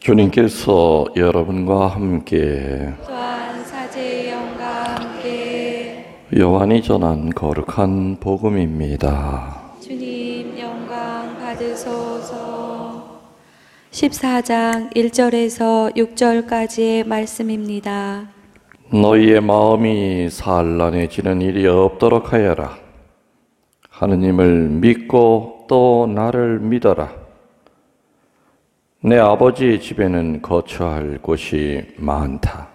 주님께서 여러분과 함께 또한 사제의 영과 함께 요한이 전한 거룩한 복음입니다. 주님 영광 받으소서. 14장 1절에서 6절까지의 말씀입니다. 너희의 마음이 산란해지는 일이 없도록 하여라. 하느님을 믿고 또 나를 믿어라. 내 아버지의 집에는 거처할 곳이 많다.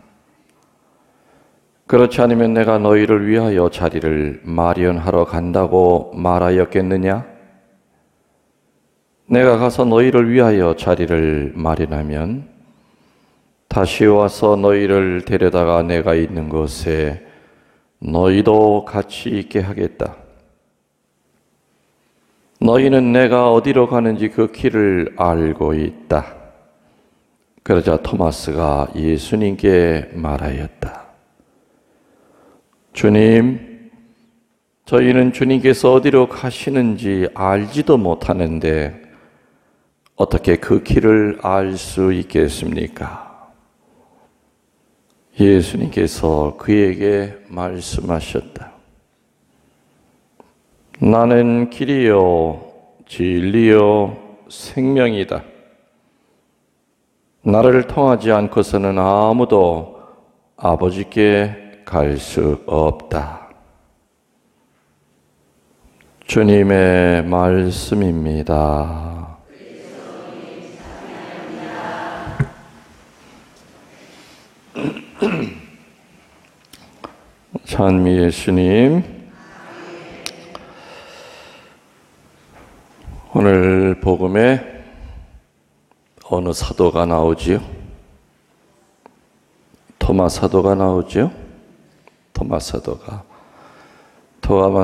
그렇지 않으면 내가 너희를 위하여 자리를 마련하러 간다고 말하였겠느냐? 내가 가서 너희를 위하여 자리를 마련하면 다시 와서 너희를 데려다가 내가 있는 곳에 너희도 같이 있게 하겠다. 너희는 내가 어디로 가는지 그 길을 알고 있다. 그러자 토마스가 예수님께 말하였다. 주님, 저희는 주님께서 어디로 가시는지 알지도 못하는데 어떻게 그 길을 알 수 있겠습니까? 예수님께서 그에게 말씀하셨다. 나는 길이요 진리요 생명이다. 나를 통하지 않고서는 아무도 아버지께 갈 수 없다. 주님의 말씀입니다. 찬미 예수님. 오늘 복음에 어느 사도가 나오지요? 토마 사도가 나오지요? 토마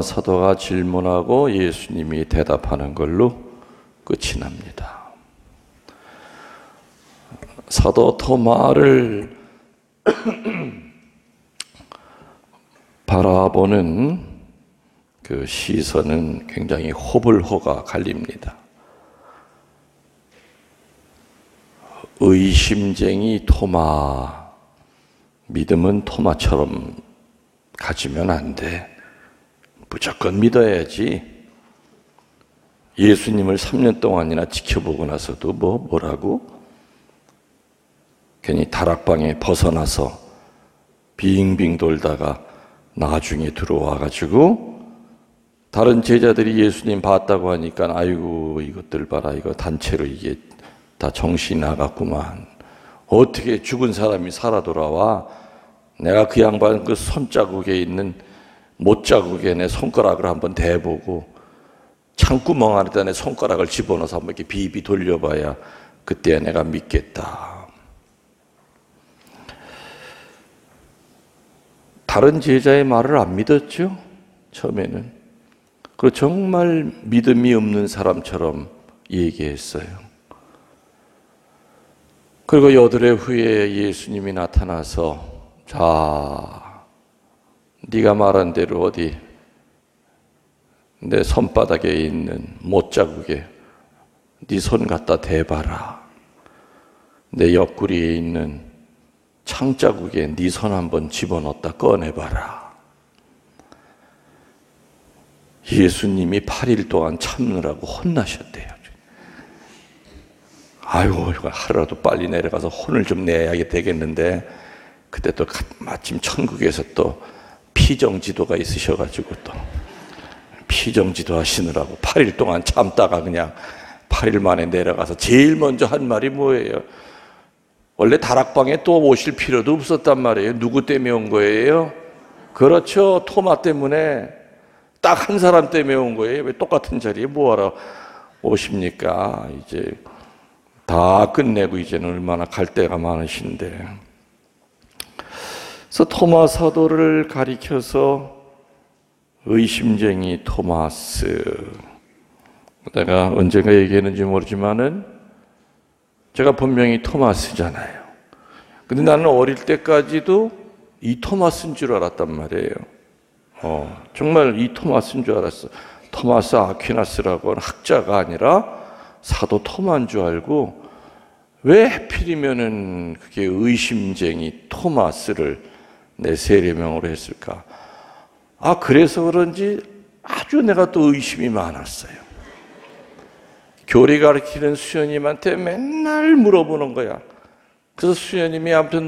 사도가 질문하고 예수님이 대답하는 걸로 끝이 납니다. 사도 토마를 바라보는 그 시선은 굉장히 호불호가 갈립니다. 의심쟁이 토마, 믿음은 토마처럼 가지면 안 돼. 무조건 믿어야지. 예수님을 3년 동안이나 지켜보고 나서도 뭐라고? 괜히 다락방에 벗어나서 빙빙 돌다가 나중에 들어와가지고 다른 제자들이 예수님 봤다고 하니까 아이고 이것들 봐라, 이거 단체로 이게 다 정신이 나갔구만. 어떻게 죽은 사람이 살아 돌아와? 내가 그 양반 그 손자국에 있는 못자국에 내 손가락을 한번 대보고 창구멍 안에다 내 손가락을 집어넣어서 한번 이렇게 비비 돌려봐야 그때야 내가 믿겠다. 다른 제자의 말을 안 믿었죠? 처음에는. 그리고 정말 믿음이 없는 사람처럼 얘기했어요. 그리고 여드레 후에 예수님이 나타나서 자, 네가 말한 대로 어디 내 손바닥에 있는 못자국에 네 손 갖다 대봐라. 내 옆구리에 있는 창자국에 네 손 한번 집어넣었다 꺼내봐라. 예수님이 8일 동안 참느라고 혼나셨대요. 아이고, 하루라도 빨리 내려가서 혼을 좀 내야 되겠는데 그때 또 마침 천국에서 또 피정지도가 있으셔가지고 또 피정지도 하시느라고 8일 동안 참다가 그냥 8일 만에 내려가서 제일 먼저 한 말이 뭐예요? 원래 다락방에 또 오실 필요도 없었단 말이에요. 누구 때문에 온 거예요? 그렇죠. 토마 때문에. 딱 한 사람 때문에 온 거예요. 왜 똑같은 자리에 뭐하러 오십니까? 이제 다 끝내고 이제는 얼마나 갈 데가 많으신데. 그래서 토마 사도를 가리켜서 의심쟁이 토마스. 내가 언젠가 얘기했는지 모르지만은 제가 분명히 토마스잖아요. 근데 나는 어릴 때까지도 이 토마스인 줄 알았단 말이에요. 정말 이 토마스인 줄 알았어. 토마스 아퀴나스라고 하는 학자가 아니라 사도 토마인 줄 알고 왜 하필이면은 그게 의심쟁이 토마스를 내 세례명으로 했을까? 그래서 그런지 아주 내가 또 의심이 많았어요. 교리 가르치는 수녀님한테 맨날 물어보는 거야. 그래서 수녀님이 아무튼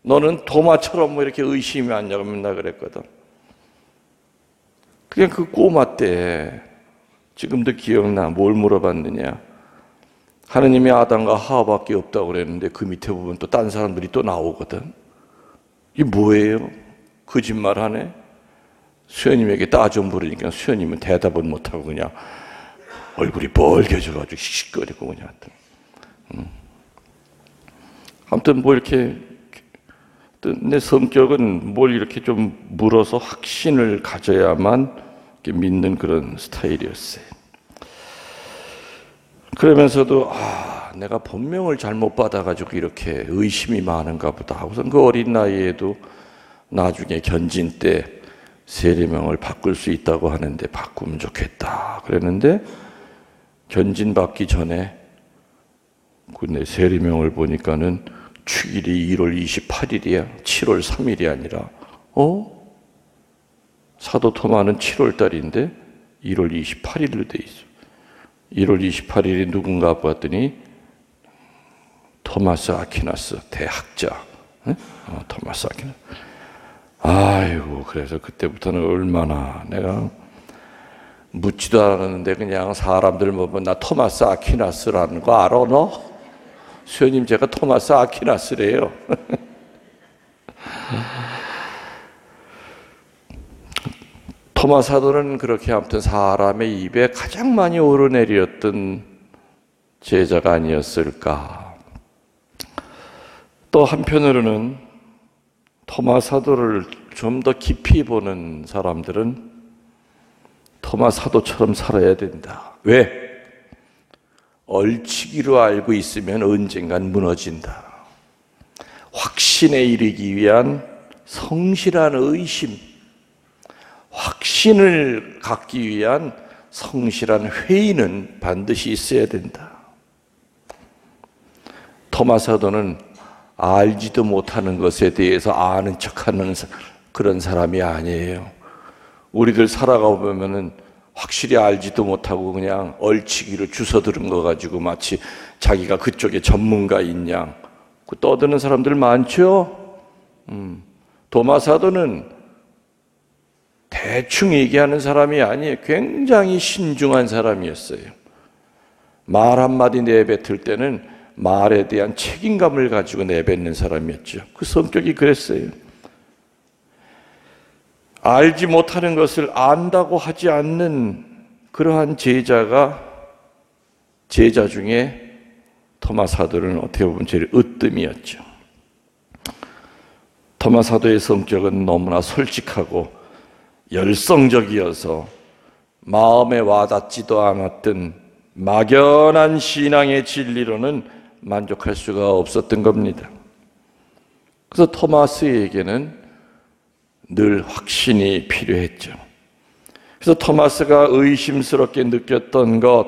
너는 도마처럼 뭐 이렇게 의심이 많냐고 맨날 그랬거든. 그냥 그 꼬마 때 지금도 기억나. 뭘 물어봤느냐? 하느님이 아담과 하와밖에 없다고 그랬는데 그 밑에 보면 또 딴 사람들이 또 나오거든. 이게 뭐예요? 거짓말하네? 수녀님에게 따져 물으니까 수녀님은 대답을 못하고 그냥 얼굴이 벌개져가지고 씩씩거리고 그냥. 아무튼 뭐 이렇게 내 성격은 뭘 이렇게 좀 물어서 확신을 가져야만 이렇게 믿는 그런 스타일이었어요. 그러면서도 내가 본명을 잘못 받아가지고 이렇게 의심이 많은가 보다 하고선 그 어린 나이에도 나중에 견진 때 세례명을 바꿀 수 있다고 하는데 바꾸면 좋겠다 그랬는데 견진 받기 전에 내 세례명을 보니까는 축일이 1월 28일이야. 7월 3일이 아니라 사도 토마는 7월 달인데 1월 28일로 돼 있어. 1월 28일이 누군가 봤더니 토마스 아퀴나스 대학자. 응? 토마스 아퀴나스. 아이고 그래서 그때부터는 얼마나 내가 묻지도 않았는데 그냥 사람들 보면 나 토마스 아퀴나스라는 거 알아 너? 수녀님 제가 토마스 아퀴나스래요. 토마 사도는 그렇게 아무튼 사람의 입에 가장 많이 오르내렸던 제자가 아니었을까. 또 한편으로는 토마 사도를 좀 더 깊이 보는 사람들은 토마 사도처럼 살아야 된다. 왜? 얼치기로 알고 있으면 언젠간 무너진다. 확신에 이르기 위한 성실한 의심, 확신을 갖기 위한 성실한 회의는 반드시 있어야 된다. 토마 사도는 알지도 못하는 것에 대해서 아는 척하는 그런 사람이 아니에요. 우리들 살아가 보면은 확실히 알지도 못하고 그냥 얼치기로 주워들은 거 가지고 마치 자기가 그쪽에 전문가인 양 떠드는 사람들 많죠? 토마 사도는 대충 얘기하는 사람이 아니에요. 굉장히 신중한 사람이었어요. 말 한마디 내뱉을 때는 말에 대한 책임감을 가지고 내뱉는 사람이었죠. 그 성격이 그랬어요. 알지 못하는 것을 안다고 하지 않는 그러한 제자 중에 토마 사도는 어떻게 보면 제일 으뜸이었죠. 토마 사도의 성격은 너무나 솔직하고 열성적이어서 마음에 와닿지도 않았던 막연한 신앙의 진리로는 만족할 수가 없었던 겁니다. 그래서 토마스에게는 늘 확신이 필요했죠. 그래서 토마스가 의심스럽게 느꼈던 것,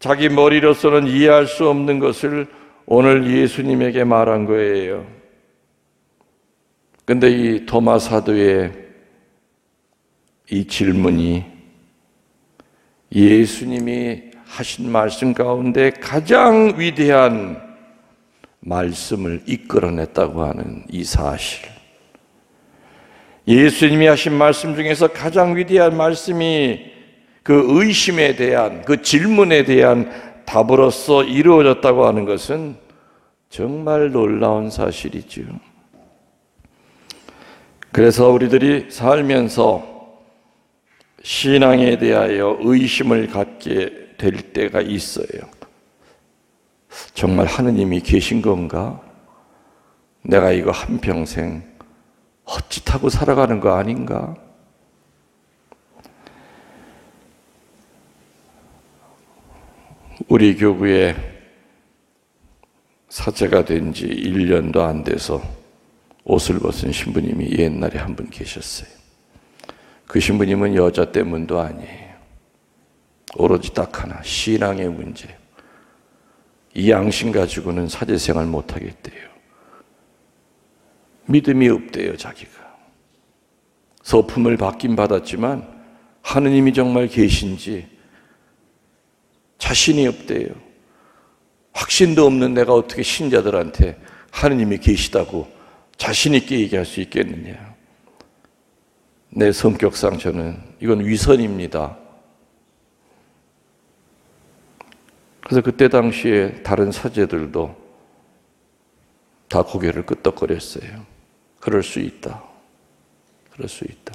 자기 머리로서는 이해할 수 없는 것을 오늘 예수님에게 말한 거예요. 근데 이 토마 사도의 이 질문이 예수님이 하신 말씀 가운데 가장 위대한 말씀을 이끌어냈다고 하는 이 사실. 예수님이 하신 말씀 중에서 가장 위대한 말씀이 그 의심에 대한, 그 질문에 대한 답으로서 이루어졌다고 하는 것은 정말 놀라운 사실이죠. 그래서 우리들이 살면서 신앙에 대하여 의심을 갖게 될 때가 있어요. 정말 하느님이 계신 건가? 내가 이거 한평생 헛짓하고 살아가는 거 아닌가? 우리 교구에 사제가 된 지 1년도 안 돼서 옷을 벗은 신부님이 옛날에 한 분 계셨어요. 그 신부님은 여자 때문도 아니에요. 오로지 딱 하나, 신앙의 문제. 이 양심 가지고는 사제생활 못하겠대요. 믿음이 없대요, 자기가. 서품을 받긴 받았지만 하느님이 정말 계신지 자신이 없대요. 확신도 없는 내가 어떻게 신자들한테 하느님이 계시다고 자신 있게 얘기할 수 있겠느냐. 내 성격상 저는 이건 위선입니다. 그래서 그때 당시에 다른 사제들도 다 고개를 끄덕거렸어요. 그럴 수 있다. 그럴 수 있다.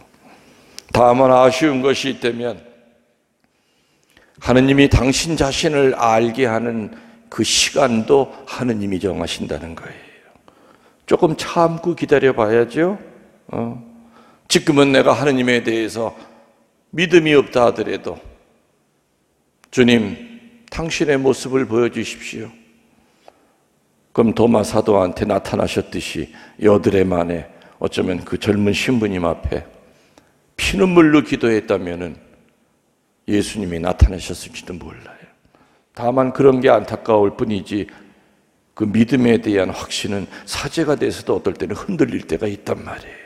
다만 아쉬운 것이 있다면 하느님이 당신 자신을 알게 하는 그 시간도 하느님이 정하신다는 거예요. 조금 참고 기다려 봐야죠. 지금은 내가 하느님에 대해서 믿음이 없다 하더라도 주님, 당신의 모습을 보여주십시오. 그럼 도마 사도한테 나타나셨듯이 여드레 만에 어쩌면 그 젊은 신부님 앞에 피눈물로 기도했다면은 예수님이 나타나셨을지도 몰라요. 다만 그런 게 안타까울 뿐이지 그 믿음에 대한 확신은 사제가 돼서도 어떨 때는 흔들릴 때가 있단 말이에요.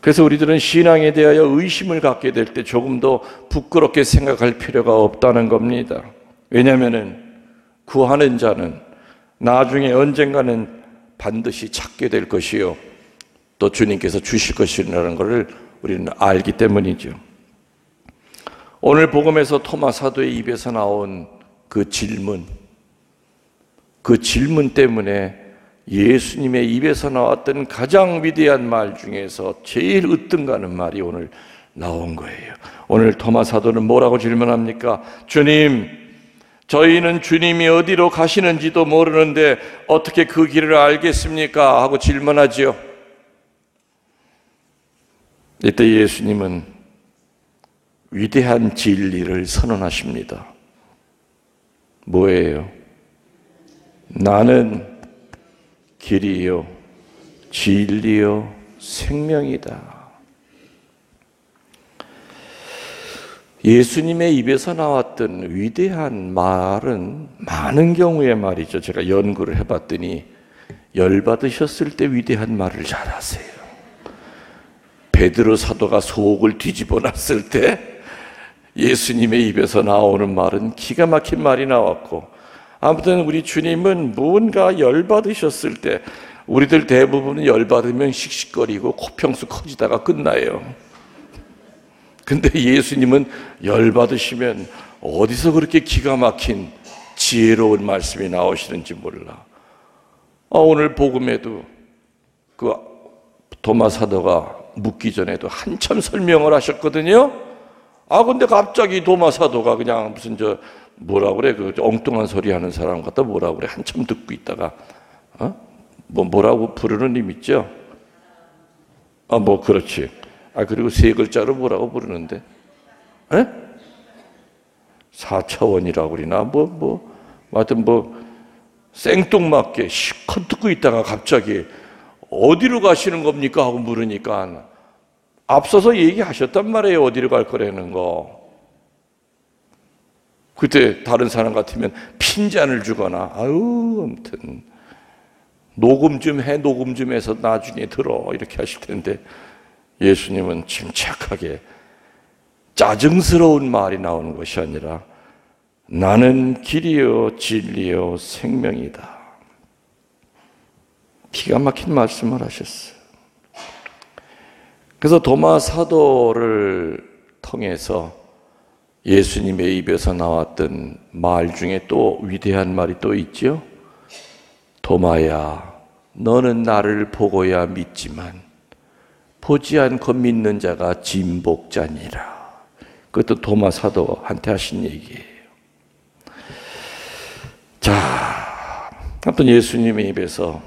그래서 우리들은 신앙에 대하여 의심을 갖게 될 때 조금 더 부끄럽게 생각할 필요가 없다는 겁니다. 왜냐하면 구하는 자는 나중에 언젠가는 반드시 찾게 될 것이요, 또 주님께서 주실 것이라는 것을 우리는 알기 때문이죠. 오늘 복음에서 토마 사도의 입에서 나온 그 질문 때문에 예수님의 입에서 나왔던 가장 위대한 말 중에서 제일 으뜸가는 말이 오늘 나온 거예요. 오늘 토마 사도는 뭐라고 질문합니까? 주님, 저희는 주님이 어디로 가시는지도 모르는데 어떻게 그 길을 알겠습니까? 하고 질문하지요. 이때 예수님은 위대한 진리를 선언하십니다. 뭐예요? 나는 길이요, 진리요, 생명이다. 예수님의 입에서 나왔던 위대한 말은 많은 경우의 말이죠. 제가 연구를 해봤더니 열받으셨을 때 위대한 말을 잘하세요. 베드로 사도가 속을 뒤집어 놨을 때 예수님의 입에서 나오는 말은 기가 막힌 말이 나왔고, 아무튼 우리 주님은 뭔가 열받으셨을 때, 우리들 대부분은 열받으면 씩씩거리고 코평수 커지다가 끝나요. 근데 예수님은 열받으시면 어디서 그렇게 기가 막힌 지혜로운 말씀이 나오시는지 몰라. 오늘 복음에도 그 도마 사도가 묻기 전에도 한참 설명을 하셨거든요. 근데 갑자기 도마 사도가 그냥 무슨 뭐라 그래, 그 엉뚱한 소리 하는 사람 같다 뭐라 그래, 한참 듣고 있다가 뭐라고 부르는 님 있죠? 그렇지. 그리고 세 글자로 뭐라고 부르는데? 에? 4차원이라고 그러나 하여튼 생뚱맞게 시컷 듣고 있다가 갑자기 어디로 가시는 겁니까? 하고 물으니까 앞서서 얘기하셨단 말이에요. 어디로 갈 거라는 거. 그때 다른 사람 같으면 핀잔을 주거나 아무튼 녹음 좀 해서 나중에 들어 이렇게 하실 텐데, 예수님은 침착하게 짜증스러운 말이 나오는 것이 아니라 나는 길이요 진리요 생명이다. 기가 막힌 말씀을 하셨어요. 그래서 도마 사도를 통해서 예수님의 입에서 나왔던 말 중에 또 위대한 말이 또 있죠. 도마야, 너는 나를 보고야 믿지만 보지 않고 믿는 자가 진복자니라. 그것도 도마 사도한테 하신 얘기예요. 자, 아무튼 예수님의 입에서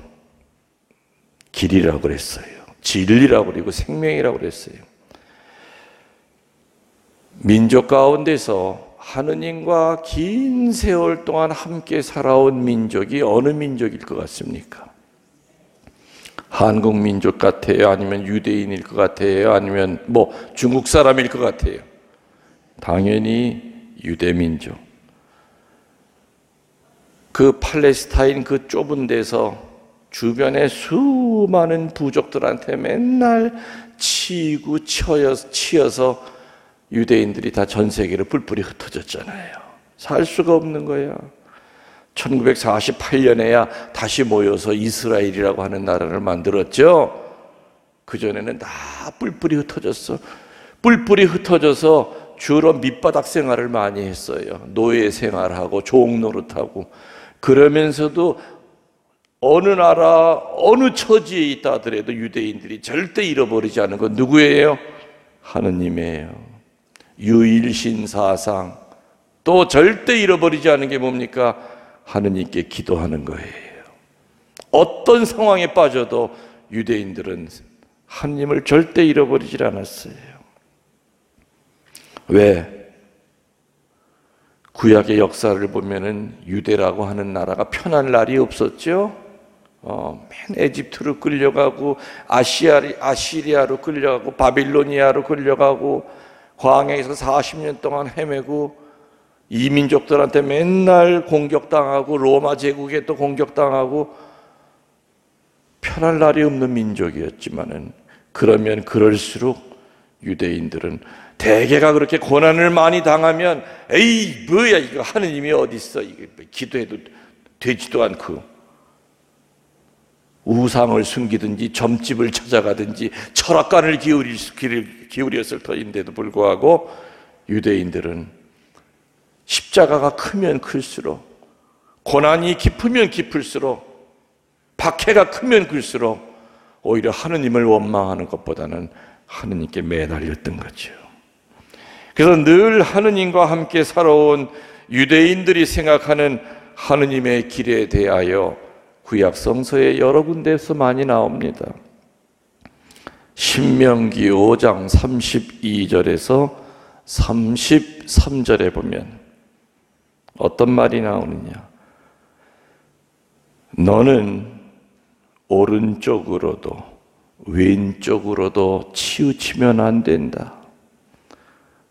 길이라고 그랬어요. 진리라고 그리고 생명이라고 그랬어요. 민족 가운데서 하느님과 긴 세월 동안 함께 살아온 민족이 어느 민족일 것 같습니까? 한국 민족 같아요? 아니면 유대인일 것 같아요? 아니면 중국 사람일 것 같아요? 당연히 유대 민족. 그 팔레스타인 그 좁은 데서 주변에 수많은 부족들한테 맨날 치이고 치여서 유대인들이 다 전 세계로 뿔뿔이 흩어졌잖아요. 살 수가 없는 거야. 1948년에야 다시 모여서 이스라엘이라고 하는 나라를 만들었죠. 그전에는 다 뿔뿔이 흩어졌어. 뿔뿔이 흩어져서 주로 밑바닥 생활을 많이 했어요. 노예 생활하고 종노릇하고. 그러면서도 어느 나라 어느 처지에 있다 하더라도 유대인들이 절대 잃어버리지 않은 건 누구예요? 하느님이에요. 유일신 사상. 또 절대 잃어버리지 않은 게 뭡니까? 하느님께 기도하는 거예요. 어떤 상황에 빠져도 유대인들은 하느님을 절대 잃어버리지 않았어요. 왜? 구약의 역사를 보면은 유대라고 하는 나라가 편한 날이 없었죠. 맨 에집트로 끌려가고 아시리아로 끌려가고 바빌로니아로 끌려가고 광야에서 40년 동안 헤매고 이민족들한테 맨날 공격당하고 로마 제국에 또 공격당하고 편할 날이 없는 민족이었지만은 그러면 그럴수록 유대인들은 대개가 그렇게 고난을 많이 당하면 에이 뭐야 이거 하느님이 어디 있어 이게 기도해도 되지도 않고 우상을 숨기든지 점집을 찾아가든지 철학관을 기울였을 터인데도 불구하고 유대인들은 십자가가 크면 클수록 고난이 깊으면 깊을수록 박해가 크면 클수록 오히려 하느님을 원망하는 것보다는 하느님께 매달렸던 거죠. 그래서 늘 하느님과 함께 살아온 유대인들이 생각하는 하느님의 길에 대하여 구약 성서에 여러 군데에서 많이 나옵니다. 신명기 5장 32절에서 33절에 보면 어떤 말이 나오느냐? 너는 오른쪽으로도 왼쪽으로도 치우치면 안 된다.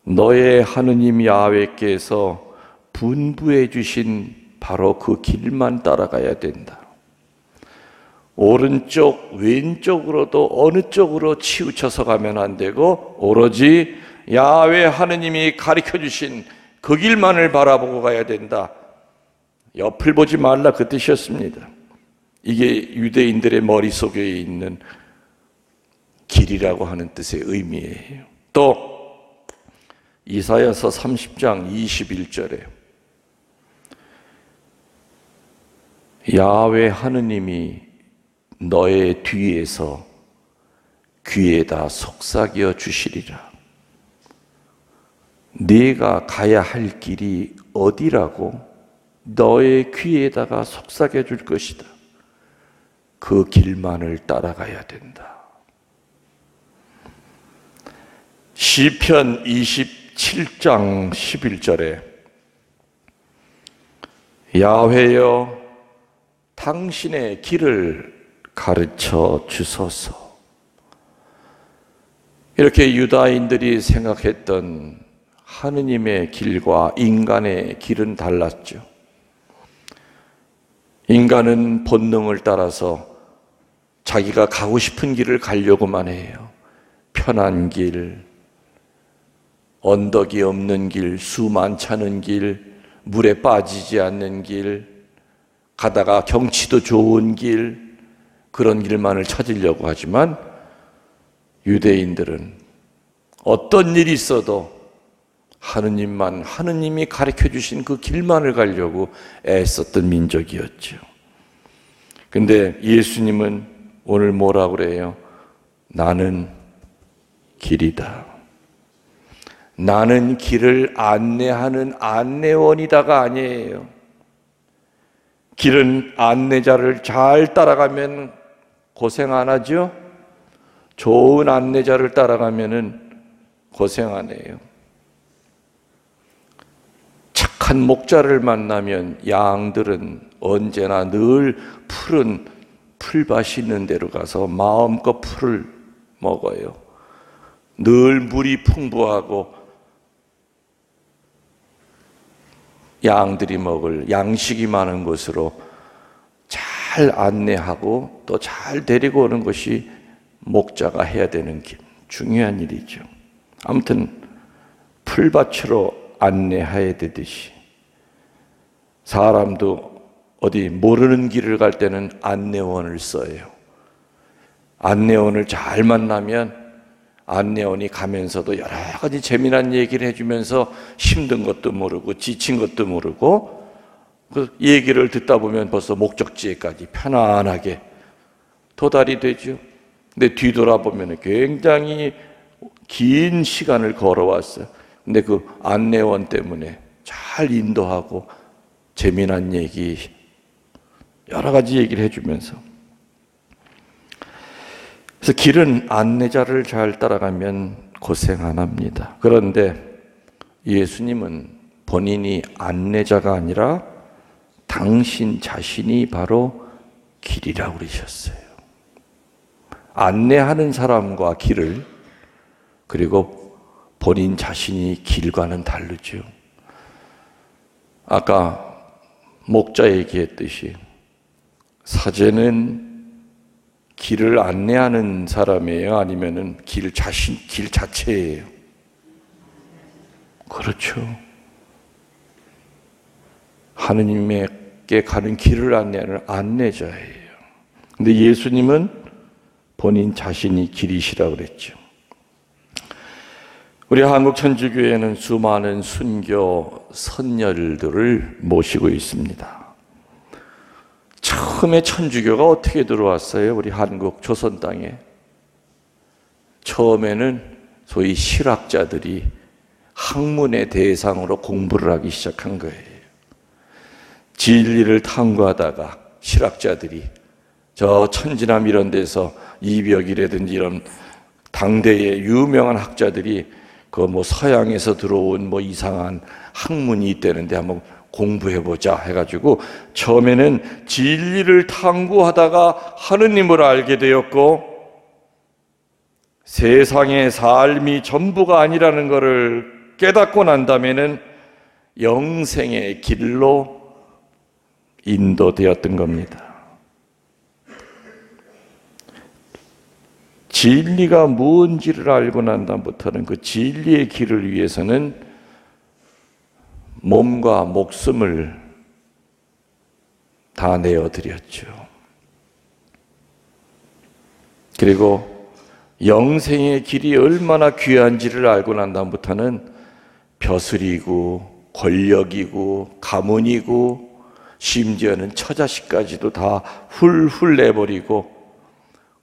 너의 하느님 야훼께서 분부해 주신 바로 그 길만 따라가야 된다. 오른쪽 왼쪽으로도 어느 쪽으로 치우쳐서 가면 안 되고 오로지 야훼 하느님이 가르쳐 주신 그 길만을 바라보고 가야 된다. 옆을 보지 말라 그 뜻이었습니다. 이게 유대인들의 머릿속에 있는 길이라고 하는 뜻의 의미예요. 또 이사야서 30장 21절에 야훼 하느님이 너의 뒤에서 귀에다 속삭여 주시리라. 네가 가야 할 길이 어디라고 너의 귀에다가 속삭여 줄 것이다. 그 길만을 따라가야 된다. 시편 27장 11절에 야훼여 당신의 길을 가르쳐 주소서. 이렇게 유다인들이 생각했던 하느님의 길과 인간의 길은 달랐죠. 인간은 본능을 따라서 자기가 가고 싶은 길을 가려고만 해요. 편한 길, 언덕이 없는 길, 수 많지 길, 물에 빠지지 않는 길, 가다가 경치도 좋은 길, 그런 길만을 찾으려고 하지만 유대인들은 어떤 일이 있어도 하느님이 가르쳐 주신 그 길만을 가려고 애썼던 민족이었죠. 근데 예수님은 오늘 뭐라고 그래요? 나는 길이다. 나는 길을 안내하는 안내원이다가 아니에요. 길은 안내자를 잘 따라가면 고생 안 하죠? 좋은 안내자를 따라가면은 고생 안 해요. 착한 목자를 만나면 양들은 언제나 늘 푸른 풀밭이 있는 데로 가서 마음껏 풀을 먹어요. 늘 물이 풍부하고 양들이 먹을 양식이 많은 곳으로 잘 안내하고 또 잘 데리고 오는 것이 목자가 해야 되는 중요한 일이죠. 아무튼 풀밭으로 안내해야 되듯이 사람도 어디 모르는 길을 갈 때는 안내원을 써요. 안내원을 잘 만나면 안내원이 가면서도 여러 가지 재미난 얘기를 해주면서 힘든 것도 모르고 지친 것도 모르고 그 얘기를 듣다 보면 벌써 목적지에까지 편안하게 도달이 되죠. 근데 뒤돌아보면 굉장히 긴 시간을 걸어왔어요. 근데 그 안내원 때문에 잘 인도하고 재미난 얘기, 여러 가지 얘기를 해주면서. 그래서 길은 안내자를 잘 따라가면 고생 안 합니다. 그런데 예수님은 본인이 안내자가 아니라 당신 자신이 바로 길이라고 그러셨어요. 안내하는 사람과 길을, 그리고 본인 자신이 길과는 다르죠. 아까 목자 얘기했듯이 사제는 길을 안내하는 사람이에요? 아니면은 길 자체예요? 그렇죠. 하느님께 가는 길을 안내하는 안내자예요. 근데 예수님은 본인 자신이 길이시라고 그랬죠. 우리 한국천주교회는 수많은 순교 선열들을 모시고 있습니다. 처음에 천주교가 어떻게 들어왔어요? 우리 한국 조선 땅에. 처음에는 소위 실학자들이 학문의 대상으로 공부를 하기 시작한 거예요. 진리를 탐구하다가 실학자들이 저 천지남 이런 데서 이벽이라든지 이런 당대의 유명한 학자들이 그 뭐 서양에서 들어온 뭐 이상한 학문이 있다는데 한번 공부해보자 해가지고 처음에는 진리를 탐구하다가 하느님을 알게 되었고, 세상의 삶이 전부가 아니라는 것을 깨닫고 난 다음에는 영생의 길로 인도되었던 겁니다. 진리가 뭔지를 알고 난 다음부터는 그 진리의 길을 위해서는 몸과 목숨을 다 내어드렸죠. 그리고 영생의 길이 얼마나 귀한지를 알고 난 다음부터는 벼슬이고 권력이고 가문이고 심지어는 처자식까지도 다 훌훌 내버리고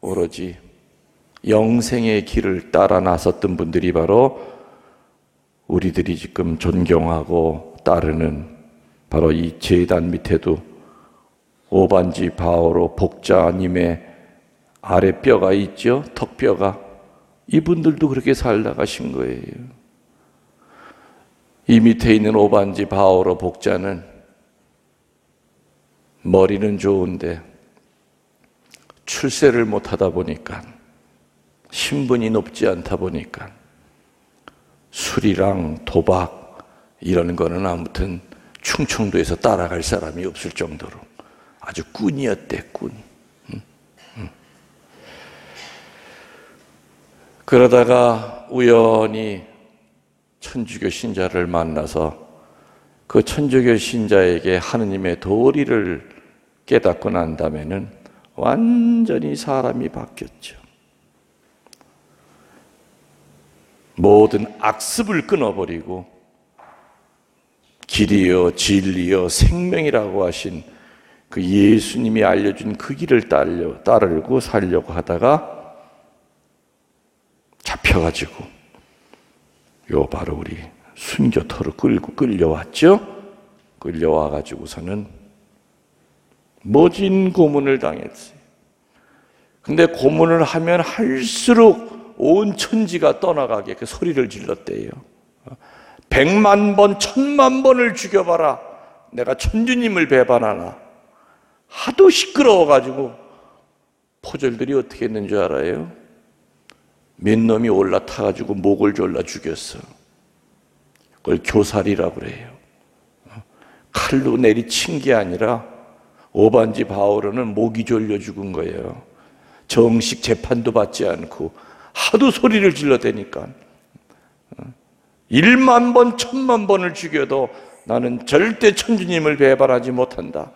오로지 영생의 길을 따라 나섰던 분들이 바로 우리들이 지금 존경하고 따르는 바로 이 제단 밑에도 오반지 바오로 복자님의 아랫뼈가 있죠. 턱뼈가. 이분들도 그렇게 살다 가신 거예요. 이 밑에 있는 오반지 바오로 복자는 머리는 좋은데 출세를 못하다 보니까, 신분이 높지 않다 보니까 술이랑 도박 이런 거는 아무튼 충청도에서 따라갈 사람이 없을 정도로 아주 꾼이었대, 꾼. 그러다가 우연히 천주교 신자를 만나서 그 천주교 신자에게 하느님의 도리를 깨닫고 난 다음에는 완전히 사람이 바뀌었죠. 모든 악습을 끊어버리고 길이요 진리요 생명이라고 하신 그 예수님이 알려준 그 길을 따르고 살려고 하다가 잡혀가지고 요 바로 우리 순교터로 끌려왔죠. 끌려와가지고서는 모진 고문을 당했어요. 근데 고문을 하면 할수록 온 천지가 떠나가게 그 소리를 질렀대요. 100만 번, 1000만 번을 죽여봐라. 내가 천주님을 배반하나. 하도 시끄러워가지고 포졸들이 어떻게 했는 줄 알아요? 몇 놈이 올라타가지고 목을 졸라 죽였어. 그걸 교살이라고 그래요. 칼로 내리친 게 아니라 오반지 바오로는 목이 졸려 죽은 거예요. 정식 재판도 받지 않고 하도 소리를 질러대니까 1만 번, 1000만 번을 죽여도 나는 절대 천주님을 배반하지 못한다.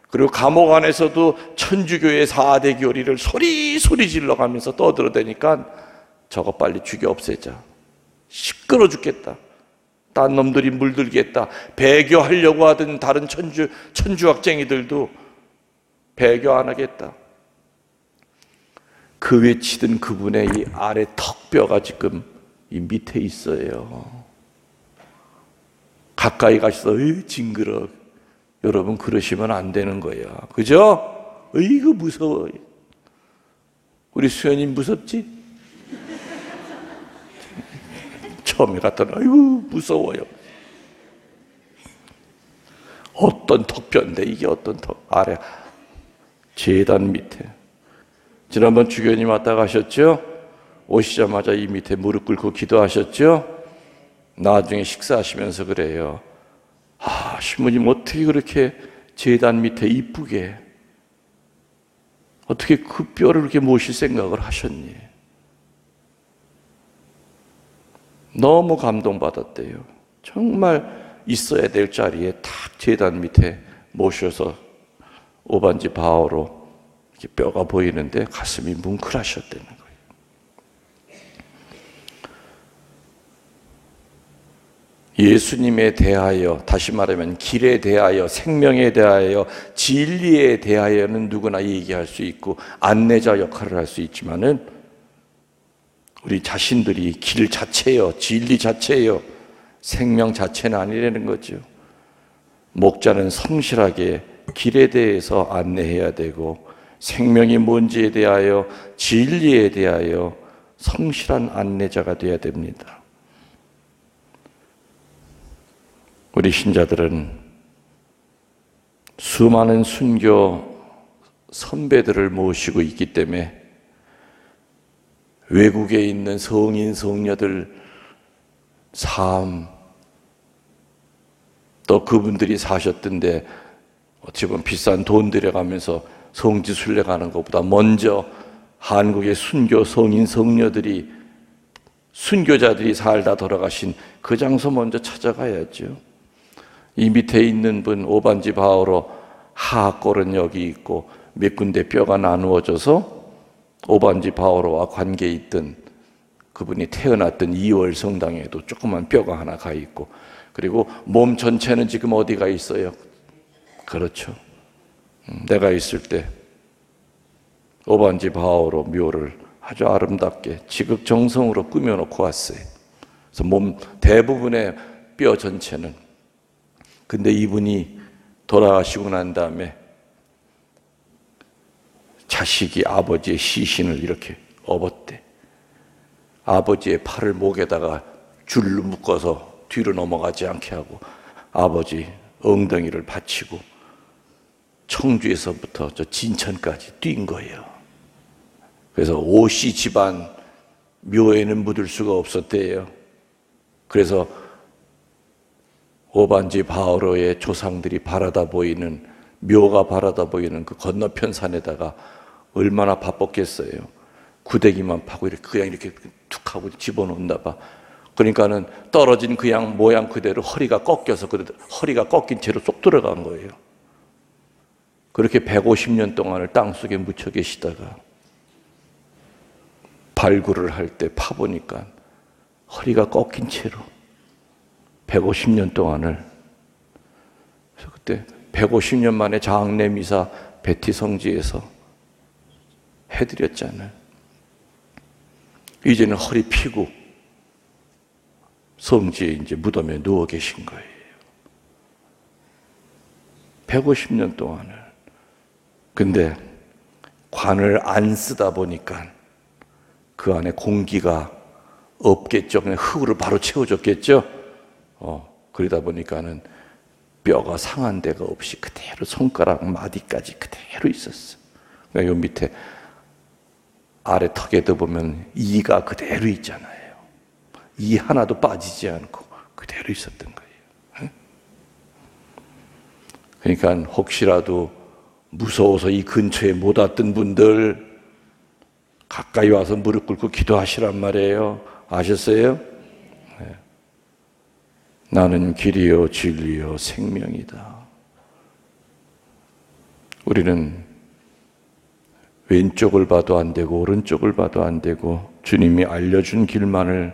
그리고 감옥 안에서도 천주교의 4대 교리를 소리 질러가면서 떠들어대니까 저거 빨리 죽여 없애자. 시끄러 죽겠다. 딴 놈들이 물들겠다. 배교하려고 하던 다른 천주학쟁이들도 배교 안 하겠다. 그 외치던 그분의 이 아래 턱뼈가 지금 이 밑에 있어요. 가까이 가셔서 징그러. 여러분 그러시면 안 되는 거야. 그죠? 이거 무서워. 우리 수연님 무섭지? 처음에 갔더니 아이고 무서워요. 어떤 턱뼈인데 이게 어떤 턱 아래 제단 밑에. 지난번 주교님 왔다 가셨죠? 오시자마자 이 밑에 무릎 꿇고 기도하셨죠? 나중에 식사하시면서 그래요. 신부님 어떻게 그렇게 제단 밑에 이쁘게 어떻게 그 뼈를 그렇게 모실 생각을 하셨니? 너무 감동받았대요. 정말 있어야 될 자리에 탁 제단 밑에 모셔서 오반지 바오로 이렇게 뼈가 보이는데 가슴이 뭉클하셨다는 거예요. 예수님에 대하여, 다시 말하면 길에 대하여, 생명에 대하여, 진리에 대하여는 누구나 얘기할 수 있고 안내자 역할을 할 수 있지만은 우리 자신들이 길 자체요, 진리 자체요, 생명 자체는 아니라는 거죠. 목자는 성실하게 길에 대해서 안내해야 되고 생명이 뭔지에 대하여, 진리에 대하여 성실한 안내자가 되어야 됩니다. 우리 신자들은 수많은 순교 선배들을 모시고 있기 때문에 외국에 있는 성인, 성녀들 삶, 또 그분들이 사셨던데 어찌 보면 비싼 돈 들여가면서 성지 순례가는 것보다 먼저 한국의 순교 성인, 성녀들이, 순교자들이 살다 돌아가신 그 장소 먼저 찾아가야죠. 이 밑에 있는 분 오반지 바오로 하악골은 여기 있고 몇 군데 뼈가 나누어져서 오반지 바오로와 관계 있던 그분이 태어났던 2월 성당에도 조그만 뼈가 하나 가 있고, 그리고 몸 전체는 지금 어디가 있어요? 그렇죠. 내가 있을 때 오반지 바오로 묘를 아주 아름답게 지극정성으로 꾸며놓고 왔어요. 그래서 몸 대부분의 뼈 전체는. 근데 이분이 돌아가시고 난 다음에 자식이 아버지의 시신을 이렇게 업었대. 아버지의 팔을 목에다가 줄로 묶어서 뒤로 넘어가지 않게 하고 아버지 엉덩이를 받치고 청주에서부터 저 진천까지 뛴 거예요. 그래서 오씨 집안 묘에는 묻을 수가 없었대요. 그래서 오반지 바오로의 조상들이 바라다 보이는, 묘가 바라다 보이는 그 건너편 산에다가 얼마나 바빴겠어요. 구데기만 파고 그냥 이렇게 툭 하고 집어넣나 봐. 그러니까는 떨어진 그 양 모양 그대로 허리가 꺾여서 허리가 꺾인 채로 쏙 들어간 거예요. 그렇게 150년 동안을 땅속에 묻혀 계시다가 발굴을 할 때 파보니까 허리가 꺾인 채로 150년 동안을. 그래서 그때 150년 만에 장례 미사 베티 성지에서 해드렸잖아요. 이제는 허리 피고 성지에 이제 무덤에 누워 계신 거예요. 150년 동안을. 근데 관을 안 쓰다 보니까 그 안에 공기가 없겠죠. 그냥 흙으로 바로 채워졌겠죠. 그러다 보니까는 뼈가 상한 데가 없이 그대로 손가락 마디까지 그대로 있었어. 그러니까 요 밑에 아래 턱에도 보면 이가 그대로 있잖아요. 이 하나도 빠지지 않고 그대로 있었던 거예요. 그러니까 혹시라도 무서워서 이 근처에 못 왔던 분들 가까이 와서 무릎 꿇고 기도하시란 말이에요. 아셨어요? 네. 나는 길이요 진리요 생명이다. 우리는 왼쪽을 봐도 안 되고 오른쪽을 봐도 안 되고 주님이 알려준 길만을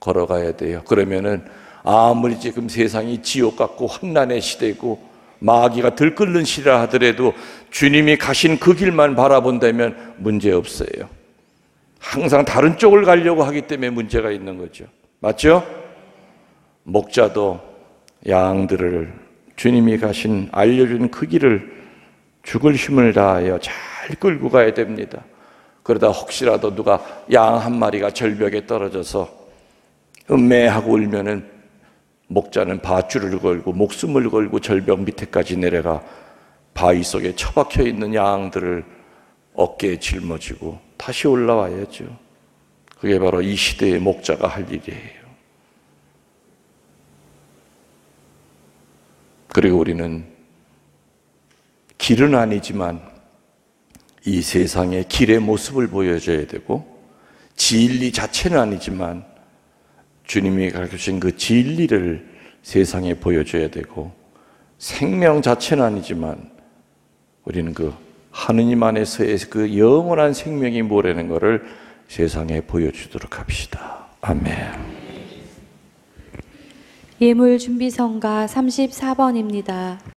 걸어가야 돼요. 그러면은 아무리 지금 세상이 지옥 같고 환난의 시대고 마귀가 들끓는 시라 하더라도 주님이 가신 그 길만 바라본다면 문제 없어요. 항상 다른 쪽을 가려고 하기 때문에 문제가 있는 거죠. 맞죠? 목자도 양들을 주님이 가신 알려준 그 길을 죽을 힘을 다하여 잘 끌고 가야 됩니다. 그러다 혹시라도 누가 양 한 마리가 절벽에 떨어져서 음매하고 울면은 목자는 밧줄을 걸고 목숨을 걸고 절벽 밑에까지 내려가 바위 속에 처박혀 있는 양들을 어깨에 짊어지고 다시 올라와야죠. 그게 바로 이 시대의 목자가 할 일이에요. 그리고 우리는 길은 아니지만 이 세상의 길의 모습을 보여줘야 되고 진리 자체는 아니지만 주님이 가르치신 그 진리를 세상에 보여줘야 되고 생명 자체는 아니지만 우리는 그 하느님 안에서의 그 영원한 생명이 뭐라는 것을 세상에 보여주도록 합시다. 아멘. 예물 준비성가 34번입니다.